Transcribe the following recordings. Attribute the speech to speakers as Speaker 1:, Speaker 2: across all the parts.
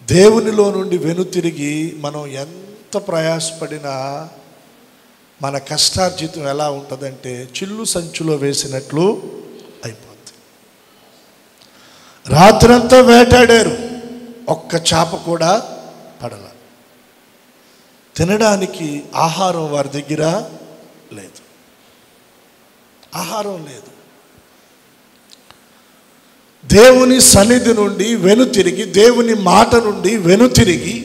Speaker 1: దేవునిలో నుండి వెనుతిరిగి మనం ఎంత ప్రయాసపడినా మన కష్టార్జితం ఎలా ఉంటుందంటే చిల్లు సంచులో వేసినట్లు అయిపోతుంది. రాత్రంతా వేటాడారు, ఒక్క చేప కూడా పడల. తినడానికి ఆహారం వారి దగ్గర లేదు, ఆహారం లేదు. దేవుని సన్నిధి నుండి వెనుతిరిగి, దేవుని మాట నుండి వెనుతిరిగి,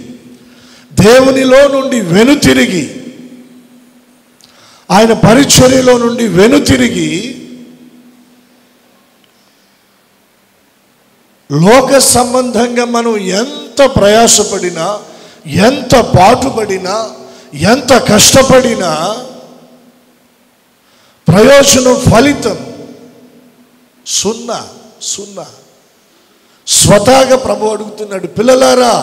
Speaker 1: దేవునిలో నుండి వెనుతిరిగి, ఆయన పరిచర్యలో నుండి వెనుతిరిగి లోక సంబంధంగా మనం ఎంత ప్రయాసపడినా, ఎంత పాటుపడినా, ఎంత కష్టపడినా ప్రయోజనం, ఫలితం సున్నా సున్నా. స్వతహాగా ప్రభు అడుగుతున్నాడు, పిల్లలారా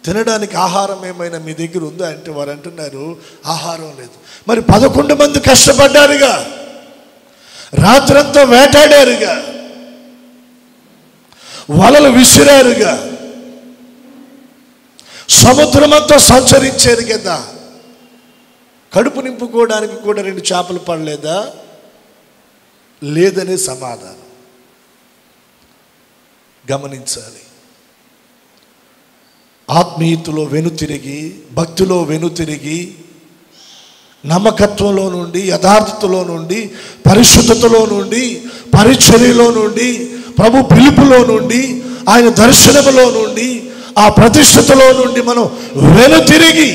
Speaker 1: తినడానికి ఆహారం ఏమైనా మీ దగ్గర ఉందా అంటే వారు అంటున్నారు ఆహారం లేదు. మరి 11 మంది కష్టపడ్డారుగా, రాత్రంతా వేటాడారుగా, వలలు విసిరారుగా, సముద్రమంతా సంచరించారు కదా, కడుపు నింపుకోవడానికి కూడా 2 చేపలు పడలేదా? లేదనే సమాధానం. గమనించాలి. ఆత్మీయతలో వెనుతిరిగి, భక్తిలో వెనుతిరిగి, నమ్మకత్వంలో నుండి, యథార్థతలో నుండి, పరిశుద్ధతలో నుండి, పరిచర్యలో నుండి, ప్రభు పిలుపులో నుండి, ఆయన దర్శనములో నుండి, ఆ ప్రతిష్టతలో నుండి మనం వెనుతిరిగి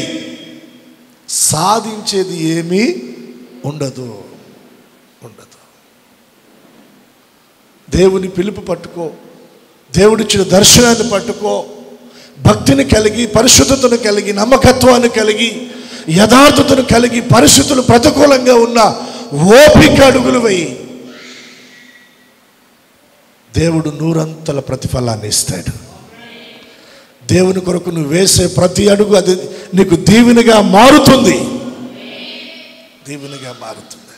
Speaker 1: సాధించేది ఏమీ ఉండదు. దేవుని పిలుపు పట్టుకో, దేవుడిచ్చిన దర్శనాన్ని పట్టుకో, భక్తిని కలిగి, పరిశుద్ధతను కలిగి, నమ్మకత్వాన్ని కలిగి, యథార్థతను కలిగి, పరిస్థితులు ప్రతికూలంగా ఉన్న ఓపిక అడుగులు వేయి. దేవుడు 100 ప్రతిఫలాన్ని ఇస్తాడు. దేవుని కొరకు నువ్వు వేసే ప్రతి అడుగు అది నీకు దీవెనగా మారుతుంది, దీవెనగా మారుతుంది.